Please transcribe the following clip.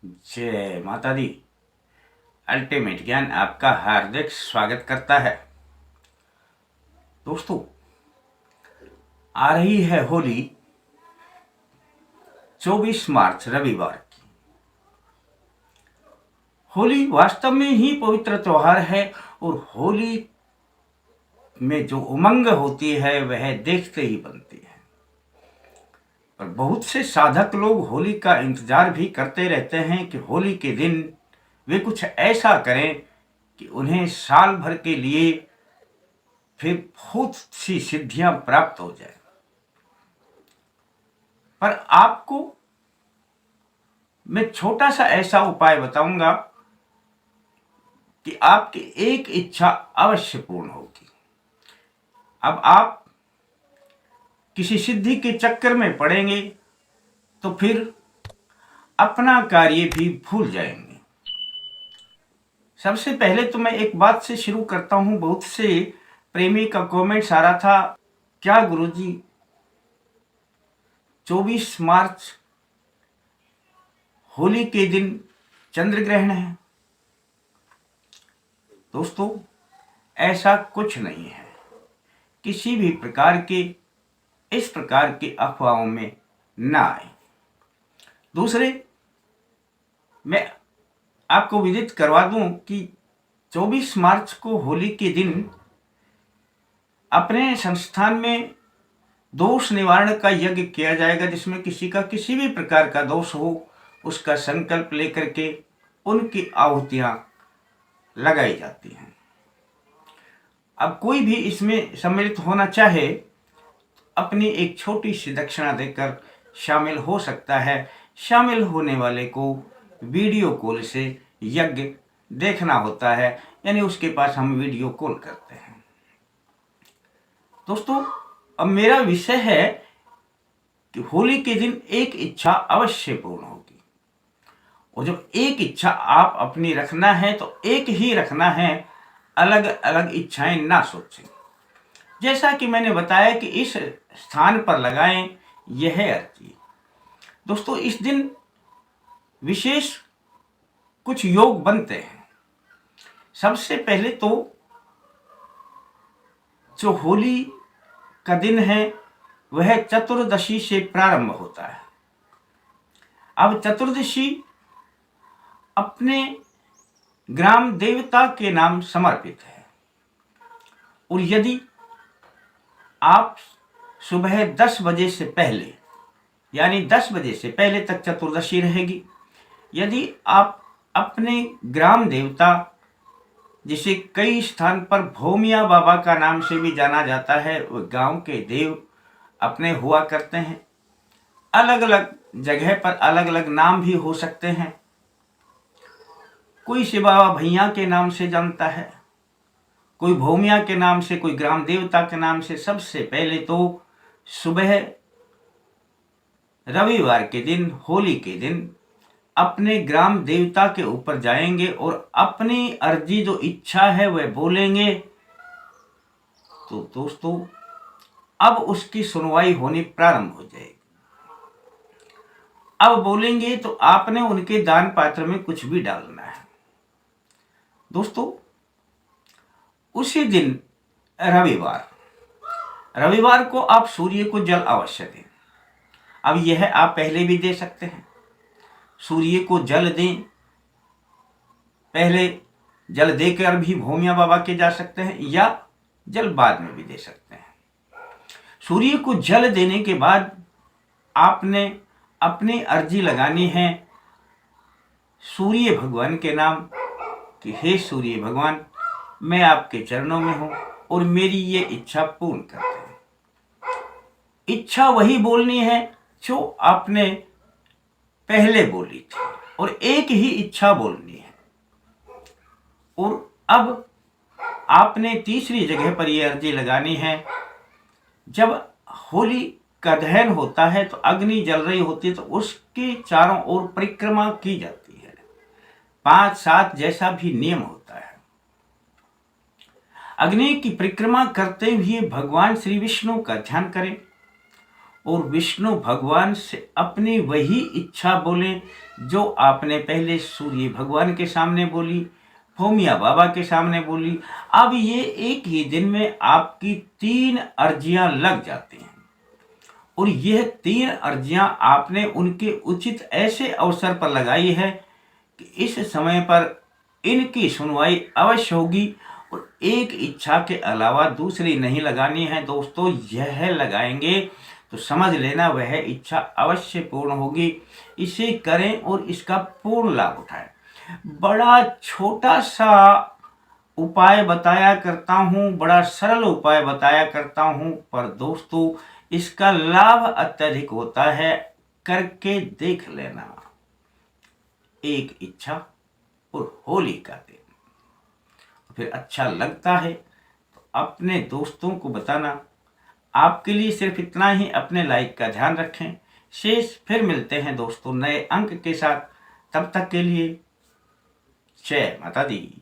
जय माता दी। अल्टीमेट ज्ञान आपका हार्दिक स्वागत करता है। दोस्तों, आ रही है होली 24 मार्च रविवार की। होली वास्तव में ही पवित्र त्योहार है और होली में जो उमंग होती है वह देखते ही बनती है। पर बहुत से साधक लोग होली का इंतजार भी करते रहते हैं कि होली के दिन वे कुछ ऐसा करें कि उन्हें साल भर के लिए फिर बहुत सी सिद्धियां प्राप्त हो जाए। पर आपको मैं छोटा सा ऐसा उपाय बताऊंगा कि आपकी एक इच्छा अवश्य पूर्ण होगी। अब आप किसी सिद्धि के चक्कर में पड़ेंगे तो फिर अपना कार्य भी भूल जाएंगे। सबसे पहले तो मैं एक बात से शुरू करता हूं। बहुत से प्रेमी का कमेंट्स आ रहा था, क्या गुरुजी 24 मार्च होली के दिन चंद्र ग्रहण है? दोस्तों, ऐसा कुछ नहीं है। किसी भी प्रकार के इस प्रकार की अफवाहों में ना आए। दूसरे, मैं आपको विदित करवा दूं कि 24 मार्च को होली के दिन अपने संस्थान में दोष निवारण का यज्ञ किया जाएगा, जिसमें किसी का किसी भी प्रकार का दोष हो उसका संकल्प लेकर के उनकी आहुतियां लगाई जाती हैं। अब कोई भी इसमें सम्मिलित होना चाहे अपनी एक छोटी सी दक्षिणा देकर शामिल हो सकता है। शामिल होने वाले को वीडियो कॉल से यज्ञ देखना होता है, यानी उसके पास हम वीडियो कॉल करते हैं। दोस्तों, अब मेरा विषय है कि होली के दिन एक इच्छा अवश्य पूर्ण होगी। और जब एक इच्छा आप अपनी रखना है तो एक ही रखना है, अलग अलग इच्छाएं ना सोचें। जैसा कि मैंने बताया कि इस स्थान पर लगाएं, यह अर्जी। दोस्तों, इस दिन विशेष कुछ योग बनते हैं। सबसे पहले तो जो होली का दिन है वह चतुर्दशी से प्रारंभ होता है। अब चतुर्दशी अपने ग्राम देवता के नाम समर्पित है। और यदि आप सुबह 10 बजे से पहले, यानी 10 बजे से पहले तक चतुर्दशी रहेगी। यदि आप अपने ग्राम देवता, जिसे कई स्थान पर भोमिया बाबा का नाम से भी जाना जाता है, वह गांव के देव अपने हुआ करते हैं। अलग अलग जगह पर अलग अलग नाम भी हो सकते हैं। कोई शिव बाबा भैया के नाम से जानता है, कोई भोमिया के नाम से, कोई ग्राम देवता के नाम से। सबसे पहले तो सुबह रविवार के दिन, होली के दिन अपने ग्राम देवता के ऊपर जाएंगे और अपनी अर्जी जो इच्छा है वह बोलेंगे। तो दोस्तों, अब उसकी सुनवाई होनी प्रारंभ हो जाएगी। अब बोलेंगे तो आपने उनके दान पात्र में कुछ भी डालना है। दोस्तों, उसी दिन रविवार को आप सूर्य को जल अवश्य दें। अब यह आप पहले भी दे सकते हैं। सूर्य को जल दें, पहले जल देकर भी भोमिया बाबा के जा सकते हैं, या जल बाद में भी दे सकते हैं। सूर्य को जल देने के बाद आपने अपनी अर्जी लगानी है सूर्य भगवान के नाम कि हे सूर्य भगवान, मैं आपके चरणों में हूं और मेरी ये इच्छा पूर्ण करते हैं। इच्छा वही बोलनी है जो आपने पहले बोली थी, और एक ही इच्छा बोलनी है। और अब आपने तीसरी जगह पर यह अर्जी लगानी है। जब होली का दहन होता है तो अग्नि जल रही होती है, तो उसके चारों ओर परिक्रमा की जाती है। 5-7 जैसा भी नियम होता है। अग्नि की परिक्रमा करते हुए भगवान श्री विष्णु का ध्यान करें और विष्णु भगवान से अपनी वही इच्छा बोलें जो आपने पहले सूर्य भगवान के सामने बोली, भूमिया बाबा के सामने बोली। अब ये एक ही दिन में आपकी 3 अर्जियां लग जाती हैं और यह 3 अर्जियां आपने उनके उचित ऐसे अवसर पर लगाई है कि इस समय पर इनकी सुनवाई अवश्य होगी और एक इच्छा के अलावा दूसरी नहीं लगानी है दोस्तों। यह लगाएंगे तो समझ लेना वह इच्छा अवश्य पूर्ण होगी। इसे करें और इसका पूर्ण लाभ उठाएं। बड़ा छोटा सा उपाय बताया करता हूँ, बड़ा सरल उपाय बताया करता हूँ, पर दोस्तों इसका लाभ अत्यधिक होता है। करके देख लेना। एक इच्छा और होली का दिन, फिर अच्छा लगता है तो अपने दोस्तों को बताना। आपके लिए सिर्फ इतना ही, अपने लाइक का ध्यान रखें। शेष फिर मिलते हैं दोस्तों नए अंक के साथ। तब तक के लिए जय माता दी।